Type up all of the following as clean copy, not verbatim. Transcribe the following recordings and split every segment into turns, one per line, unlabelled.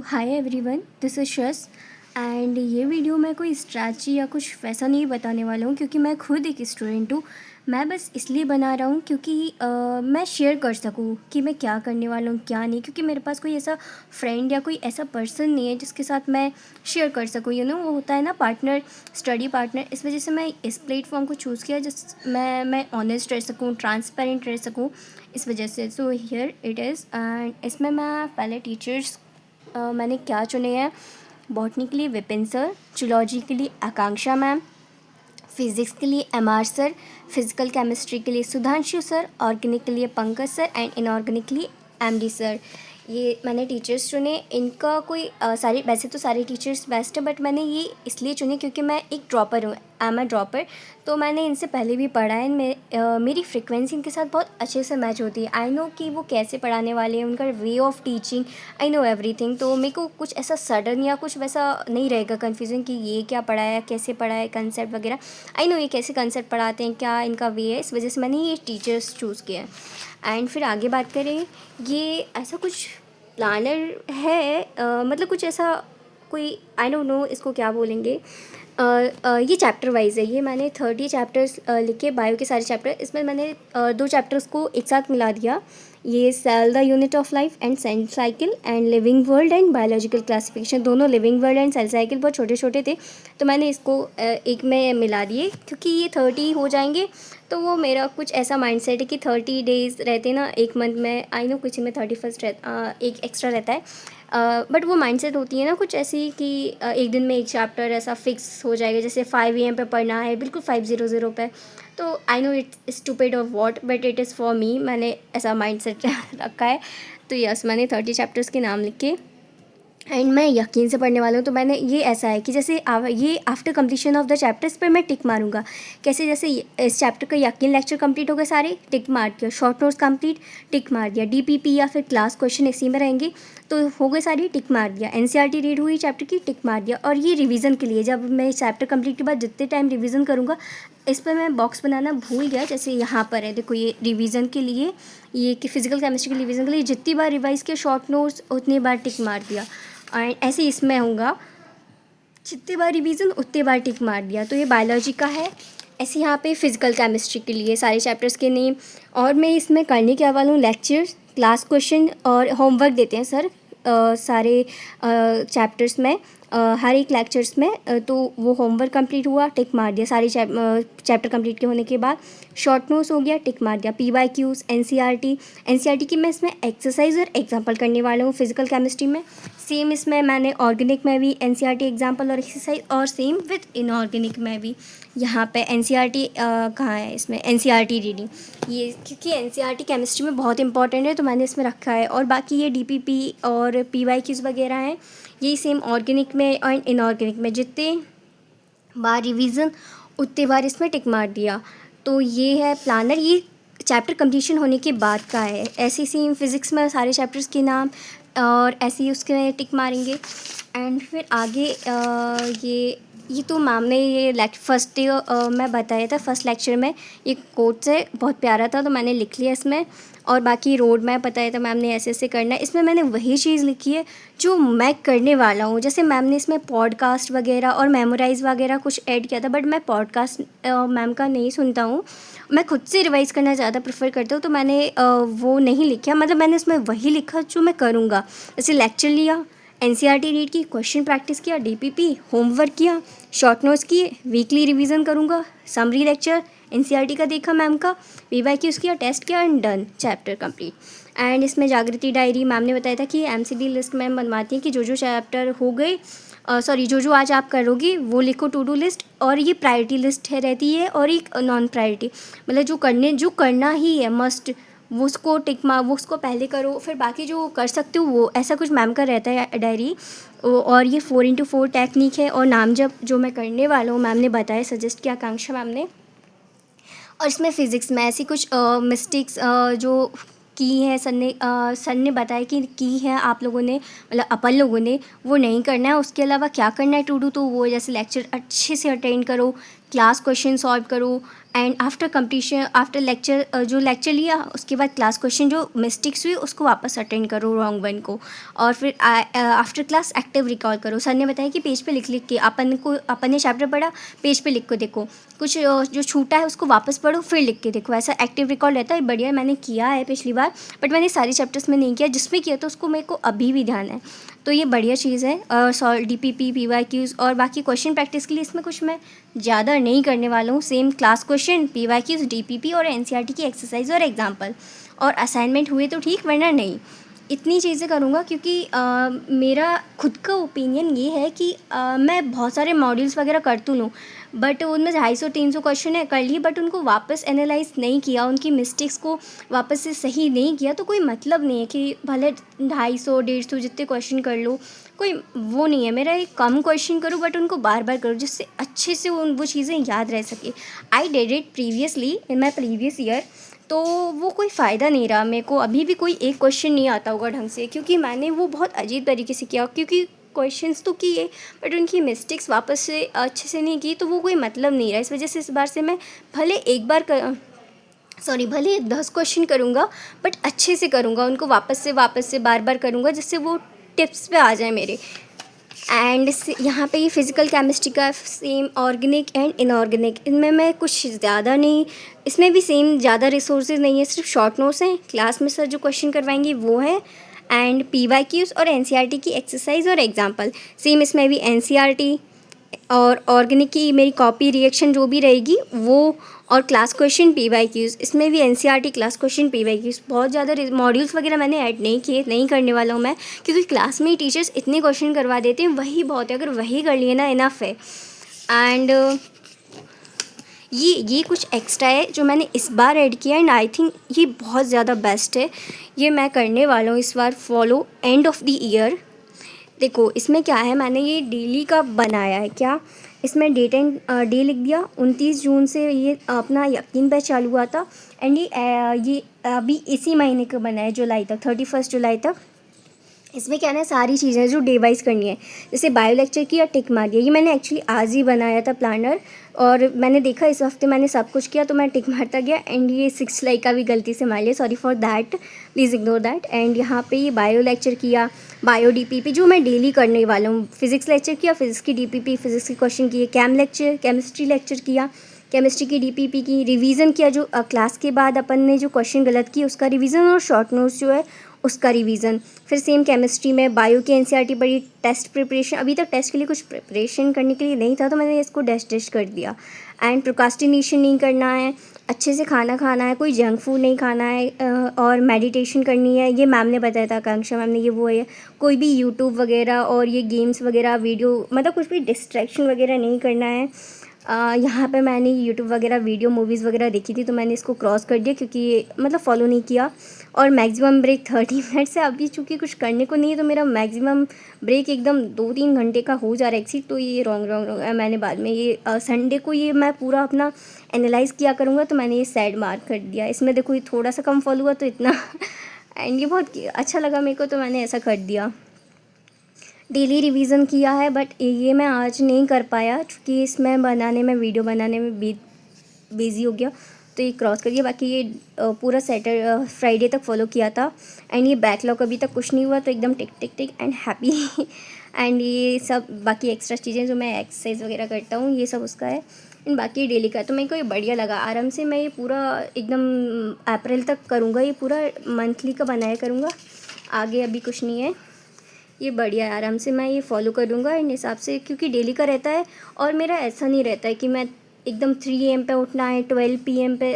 Hi everyone, this is शस and ये video मैं कोई स्ट्रैटेजी या कुछ वैसा नहीं बताने वाला हूँ क्योंकि मैं खुद एक स्टूडेंट हूँ। मैं बस इसलिए बना रहा हूँ क्योंकि मैं शेयर कर सकूँ कि मैं क्या करने वाला हूँ क्या नहीं, क्योंकि मेरे पास कोई ऐसा फ्रेंड या कोई ऐसा पर्सन नहीं है जिसके साथ मैं शेयर कर सकूँ। वो होता है ना, पार्टनर, स्टडी पार्टनर। इस वजह से मैं इस प्लेटफॉर्म को चूज़ किया जिस मैं ऑनेस्ट रह सकूँ, ट्रांसपेरेंट रह सकूँ। इस वजह से so here it is. And इसमें मैं पहले टीचर्स मैंने क्या चुने हैं। बॉटनी के लिए विपिन सर, जूलॉजी के लिए आकांक्षा मैम, फिज़िक्स के लिए एमआर सर, फिज़िकल केमिस्ट्री के लिए सुधांशु सर, ऑर्गेनिक के लिए पंकज सर एंड इनऑर्गेनिक के लिए एमडी सर। ये मैंने टीचर्स चुने। इनका कोई सारे वैसे तो सारे टीचर्स बेस्ट है, बट मैंने ये इसलिए चुने क्योंकि मैं एक ड्रॉपर हूँ, आई एम अ ड्रॉपर। तो मैंने इनसे पहले भी पढ़ा है। मेरी फ्रिक्वेंसी इनके साथ बहुत अच्छे से मैच होती है। आई नो कि वो कैसे पढ़ाने वाले हैं, उनका way of teaching, I know everything. तो मेरे को कुछ ऐसा सडन या कुछ वैसा नहीं रहेगा कन्फ्यूज़न कि ये क्या पढ़ाया, कैसे पढ़ाया, कंसेप्ट वगैरह। आई नो ये कैसे कंसेप्ट पढ़ाते हैं, क्या इनका वे है। इस वजह से मैंने ये टीचर्स चूज़ किया है। एंड फिर आगे बात करें, ये ऐसा कुछ प्लानर है, मतलब कुछ ऐसा कोई, आई डोंट नो इसको क्या बोलेंगे। ये चैप्टर वाइज है। ये मैंने 30 चैप्टर्स लिखे, बायो के सारे चैप्टर। इसमें मैंने 2 चैप्टर्स को एक साथ मिला दिया। ये cell the unit of life and cell cycle and living world and biological classification. दोनों living world and cell cycle बहुत छोटे छोटे थे, तो मैंने इसको एक में मिला दिए क्योंकि ये 30 हो जाएंगे। तो वो मेरा कुछ ऐसा माइंडसेट है कि 30 डेज़ रहते ना एक मंथ में। आई नो कुछ में 31 एक एक्स्ट्रा रहता है, बट वो माइंडसेट होती है ना कुछ ऐसी कि एक दिन में एक चैप्टर ऐसा फिक्स हो जाएगा, जैसे 5 AM पे पढ़ना है, बिल्कुल 500 पे। तो I know it's stupid of what, but it is for me. मैंने ऐसा माइंडसेट रखा है। तो यस, मैंने 30 चैप्टर्स के नाम लिखे एंड मैं यकीन से पढ़ने वाला हूँ। तो मैंने ये ऐसा है कि जैसे ये after completion of the chapters पर मैं टिक मारूंगा। कैसे, जैसे इस चैप्टर का यकीन लेक्चर कंप्लीट हो गए सारे, टिक मार दिया। शॉर्ट नोट्स कंप्लीट, टिक मार दिया। डीपीपी या फिर क्लास क्वेश्चन इसी में रहेंगे, तो हो गए सारी, टिक मार दिया। एनसीईआरटी रीड हुई चैप्टर की, टिक मार दिया। और ये रिवीजन के लिए, जब मैं चैप्टर कंप्लीट के बाद जितने टाइम रिवीजन करूँगा, इस पर मैं बॉक्स बनाना भूल गया। जैसे यहाँ पर है, देखो, ये रिवीजन के लिए, ये कि फिजिकल केमिस्ट्री के रिवीजन के लिए जितनी बार रिवाइज किया शॉर्ट नोट्स, उतनी बार टिक मार दिया। एंड ऐसे इसमें होगा, जितनी बार रिवीजन उतनी बार टिक मार दिया। तो ये बायोलॉजी का है। ऐसे यहाँ पे फिजिकल केमिस्ट्री के लिए सारे चैप्टर्स के नेम। और मैं इसमें करने क्या वाला हूँ, लेक्चर्स, क्लास क्वेश्चन और होमवर्क देते हैं सर सारे चैप्टर्स में, हर एक लेक्चर्स में। तो वो होमवर्क कंप्लीट हुआ, टिक मार दिया। सारे चैप्टर कंप्लीट के होने के बाद शॉर्ट नोट्स हो गया, टिक मार दिया। PYQs, एनसीईआरटी की मैं इसमें एक्सरसाइज और एग्जाम्पल करने वाला हूँ फिजिकल केमिस्ट्री में। सेम इसमें मैंने ऑर्गेनिक में भी एनसीईआरटी एग्जाम्पल और एक्सरसाइज, और सेम विद इनऑर्गेनिक में भी। यहाँ पे एनसीईआरटी कहाँ है, इसमें एनसीईआरटी रीडिंग, ये क्योंकि एनसीईआरटी केमिस्ट्री में बहुत इंपॉर्टेंट है, तो मैंने इसमें रखा है। और बाकी ये डीपीपी और PYQs वगैरह हैं, यही सेम ऑर्गेनिक में और इनऑर्गेनिक में। जितने बार रिवीजन उतने बार इसमें टिक मार दिया। तो ये है प्लानर, ये चैप्टर कंप्लीशन होने के बाद का है। ऐसे सेम फिज़िक्स में सारे चैप्टर्स के नाम और ऐसे ही उसके टिक मारेंगे। एंड फिर आगे ये तो मैम ने ये फर्स्ट मैं बताया था फर्स्ट लेक्चर में, ये कोट्स है, बहुत प्यारा था, तो मैंने लिख लिया इसमें। और बाकी रोड मैप बताया था मैम ने, ऐसे ऐसे करना है। इसमें मैंने वही चीज़ लिखी है जो मैं करने वाला हूँ। जैसे मैम ने इसमें पॉडकास्ट वगैरह और मेमोराइज़ वगैरह कुछ ऐड किया था, बट मैं पॉडकास्ट मैम का नहीं सुनता हूँ, मैं खुद से रिवाइज़ करना ज़्यादा प्रेफर करता हूँ। तो मैंने वो नहीं लिखा, मतलब मैंने इसमें वही लिखा जो मैं करूँगा। जैसे लेक्चर लिया, एनसीईआरटी रीड की, क्वेश्चन प्रैक्टिस किया, डीपीपी, होमवर्क किया, शॉर्ट नोट्स किए, वीकली रिवीजन करूँगा, समरी लेक्चर एनसीईआरटी का देखा मैम का, PYQs किया, टेस्ट किया and done, chapter complete. And इसमें जागृति डायरी मैम ने बताया था कि MCD लिस्ट मैम बनवाती हैं कि जो जो चैप्टर हो गए, जो जो आज आप करोगे वो लिखो टू डू लिस्ट। और ये प्रायोरिटी लिस्ट है रहती है, और एक नॉन प्रायोरिटी, मतलब जो करना ही है मस्ट, वो उसको टिक मार, वो उसको पहले करो, फिर बाकी जो कर सकते हो वो, ऐसा कुछ मैम का रहता है डायरी। और ये 4x4 टेक्निक है। और नाम जब जो मैं करने वाला हूँ मैम ने बताया, सजेस्ट किया आकांक्षा मैम ने। और इसमें फ़िज़िक्स में ऐसी कुछ मिस्टेक्स जो की हैं, सर ने बताया कि की है आप लोगों ने, मतलब अपन लोगों ने, वो नहीं करना है। उसके अलावा क्या करना है टू डू, तो वो जैसे लेक्चर अच्छे से अटेंड करो, क्लास क्वेश्चन सॉल्व करो, and after completion after lecture जो लेक्चर लिया उसके बाद क्लास क्वेश्चन जो मिस्टेक्स हुई उसको वापस अटेंड करो रॉन्ग वन को, और फिर आफ्टर क्लास एक्टिव रिकॉल करो। सर ने बताया कि पेज पे लिख लिख के अपन ने चैप्टर पढ़ा, पेज पे लिख को देखो, कुछ जो छूटा है उसको वापस पढ़ो फिर लिख के देखो, ऐसा एक्टिव रिकॉल रहता है। बढ़िया, मैंने किया है पिछली बार, बट मैंने सारे चैप्टर्स में नहीं किया, जिसमें किया तो उसको मेरे को अभी भी ध्यान है। तो ये बढ़िया चीज़ है। DPP PYQs और बाकी क्वेश्चन प्रैक्टिस के लिए इसमें कुछ मैं ज़्यादा नहीं करने वाला हूँ। Same class question, PYQs, DPP और NCERT की एक्सरसाइज और एग्जाम्पल, और असाइनमेंट हुए तो ठीक, वरना नहीं। इतनी चीज़ें करूँगा क्योंकि मेरा खुद का ओपिनियन ये है कि मैं बहुत सारे मॉड्यूल्स वगैरह कर तो लूँ, बट उनमें 250-300 क्वेश्चन है कर लिए, बट उनको वापस एनालाइज नहीं किया, उनकी मिस्टेक्स को वापस से सही नहीं किया, तो कोई मतलब नहीं है कि भले 250-150 जितने क्वेश्चन कर लो, कोई वो नहीं है। मेरा एक कम क्वेश्चन करूँ बट उनको बार बार करूँ, जिससे अच्छे से वो चीज़ें याद रह सके। I did it previously in my previous year, तो वो कोई फ़ायदा नहीं रहा। मेरे को अभी भी कोई एक क्वेश्चन नहीं आता होगा ढंग से, क्योंकि मैंने वो बहुत अजीब तरीके से किया, क्योंकि क्वेश्चंस तो किए बट उनकी मिस्टेक्स वापस से अच्छे से नहीं की, तो वो कोई मतलब नहीं रहा। इस वजह से इस बार से मैं भले एक बार भले 10 क्वेश्चन करूँगा बट अच्छे से करूँगा, उनको वापस से बार बार करूँगा, जिससे वो टिप्स पे आ जाए मेरे। एंड यहाँ पे ये फिज़िकल केमिस्ट्री का सेम ऑर्गेनिक एंड इनऑर्गेनिक, इनमें मैं कुछ ज़्यादा नहीं, इसमें भी सेम ज़्यादा रिसोर्सेज नहीं है, सिर्फ शॉर्ट नोट्स हैं। क्लास में सर जो क्वेश्चन करवाएंगे वो है, एंड PYQs और NCERT की एक्सरसाइज और एग्जांपल। सेम इसमें भी NCERT और ऑर्गेनिक की मेरी कॉपी रिएक्शन जो भी रहेगी वो, और क्लास क्वेश्चन PYQs, इसमें भी NCERT क्लास क्वेश्चन PYQs। बहुत ज़्यादा मॉड्यूल्स वगैरह मैंने ऐड नहीं किए, नहीं करने वाला हूँ मैं, क्योंकि क्लास में ही टीचर्स इतने क्वेश्चन करवा देते हैं, वही बहुत है। अगर वही कर लिए ना, इनफ है। एंड ये कुछ एक्स्ट्रा है जो मैंने इस बार ऐड किया, एंड आई थिंक ये बहुत ज़्यादा बेस्ट है। ये मैं करने वाला हूँ इस बार follow end of the year. देखो इसमें क्या है, मैंने ये डेली का बनाया है। क्या इसमें डेट एंड डे लिख दिया, 29 जून से ये अपना यकीन बैच चालू हुआ था, एंड ये अभी इसी महीने का बना है, जुलाई तक, 31 जुलाई तक। इसमें क्या है, सारी चीज़ें जो डे वाइज करनी है, जैसे बायो लेक्चर की या टिक मार दिया। ये मैंने एक्चुअली आज ही बनाया था प्लानर, और मैंने देखा इस हफ्ते मैंने सब कुछ किया, तो मैं टिक मारता गया, एंड ये 6 लाइक का भी गलती से मार लिया, sorry for that, please ignore that. And यहाँ पे ये बायो लेक्चर किया, बायो DPP जो मैं डेली करने वाला हूँ, फिज़िक्स लेक्चर किया, फिज़िक्स की DPP, फिज़िक्स के क्वेश्चन किए, केमिस्ट्री लेक्चर किया, केमिस्ट्री की DPP की, रिवीजन किया, जो क्लास के बाद अपन ने जो क्वेश्चन गलत किए उसका रिवीजन, और शॉर्ट नोट्स जो है उसका रिवीजन। फिर सेम केमिस्ट्री में बायो की NCERT पढ़ी, टेस्ट प्रिपरेशन, अभी तक टेस्ट के लिए कुछ प्रिपरेशन करने के लिए नहीं था, तो मैंने इसको डैश कर दिया। एंड प्रोक्रास्टिनेशन नहीं करना है, अच्छे से खाना खाना है, कोई जंक फूड नहीं खाना है, और मेडिटेशन करनी है। ये मैम ने बताया था, आकांक्षा मैम ने, ये वो है। कोई भी यूट्यूब वगैरह और ये गेम्स वगैरह वीडियो, मतलब कुछ भी डिस्ट्रैक्शन वगैरह नहीं करना है। यहाँ पे मैंने यूट्यूब वगैरह वीडियो मूवीज़ वगैरह देखी थी, तो मैंने इसको क्रॉस कर दिया, क्योंकि मतलब फॉलो नहीं किया। और मैक्सिमम ब्रेक 30 मिनट से, अभी चूँकि कुछ करने को नहीं है, तो मेरा मैक्सिमम ब्रेक एकदम 2-3 घंटे का हो जा रहा है एक्सीड, तो ये रॉन्ग है। मैंने बाद में ये संडे को ये मैं पूरा अपना एनालाइज़ किया करूँगा, तो मैंने ये साइड मार्क कर दिया। इसमें देखो ये थोड़ा सा कम फॉलो हुआ तो इतना एंड ये बहुत अच्छा लगा मेरे को, तो मैंने ऐसा कर दिया। डेली रिवीजन किया है, बट ये मैं आज नहीं कर पाया, क्योंकि इसमें बनाने में, वीडियो बनाने में बिज़ी हो गया, तो ये क्रॉस कर दिया। बाकी ये पूरा फ्राइडे तक फॉलो किया था, एंड ये बैकलॉग अभी तक कुछ नहीं हुआ, तो एकदम टिक एंड हैप्पी एंड ये सब बाकी एक्स्ट्रा चीज़ें जो मैं एक्सरसाइज वगैरह करता हूँ, ये सब उसका है। एंड बाकी डेली का तो मेरे को ये बढ़िया लगा। आराम से मैं ये पूरा एकदम अप्रैल तक करूँगा, ये पूरा मंथली का बनाया करूँगा, आगे अभी कुछ नहीं है। ये बढ़िया है, आराम से मैं ये फॉलो करूँगा इन हिसाब से, क्योंकि डेली का रहता है। और मेरा ऐसा नहीं रहता है कि मैं एकदम 3 AM पे उठना है, 12 PM पे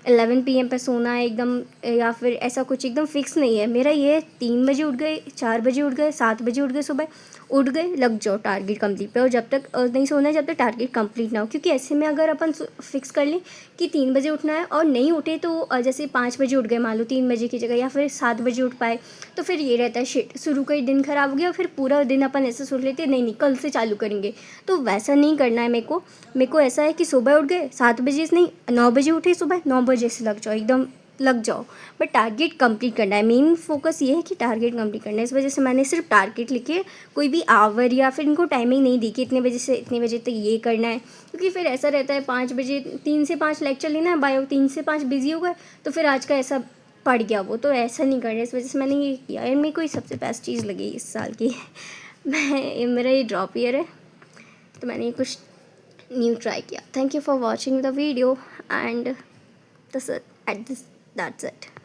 11 PM पे सोना है एकदम, या फिर ऐसा कुछ एकदम फिक्स नहीं है मेरा। ये 3 बजे उठ गए, 4 बजे उठ गए, 7 बजे उठ गए, सुबह उठ गए, लग जाओ टारगेट कंप्लीट पे। और जब तक नहीं सोना है जब तक टारगेट कंप्लीट ना हो, क्योंकि ऐसे में अगर अपन फिक्स कर लें कि 3 बजे उठना है और नहीं उठे, तो जैसे 5 बजे उठ गए मान लो 3 बजे की जगह, या फिर 7 बजे उठ पाए, तो फिर ये रहता है शिट, शुरू का ही दिन ख़राब हो गया, फिर पूरा दिन अपन ऐसे सोच लेते हैं नहीं कल से चालू करेंगे। तो वैसा नहीं करना है मेरे को ऐसा है कि सुबह उठ गए 7 बजे से नहीं 9 बजे उठे, सुबह 9 बजे से लग जाओ एकदम लग जाओ, बट टारगेट कंप्लीट करना है। मेन फोकस ये है कि टारगेट कंप्लीट करना है। इस वजह से मैंने सिर्फ टारगेट लिखे, कोई भी आवर या फिर इनको टाइमिंग नहीं दी कि इतने बजे से इतने बजे तक ये करना है, क्योंकि फिर ऐसा रहता है 5 बजे 3 से 5 लेक्चर लेना है, बायो 3 से 5 बिजी हो गए तो फिर आज का ऐसा पड़ गया वो, तो ऐसा नहीं करना। इस वजह से मैंने ये किया। और मेरे को ये सबसे बेस्ट चीज़ लगी इस साल की मेरा ये ड्रॉप ईयर है, तो मैंने ये कुछ न्यू ट्राई किया। Thank you for watching the video and that's it.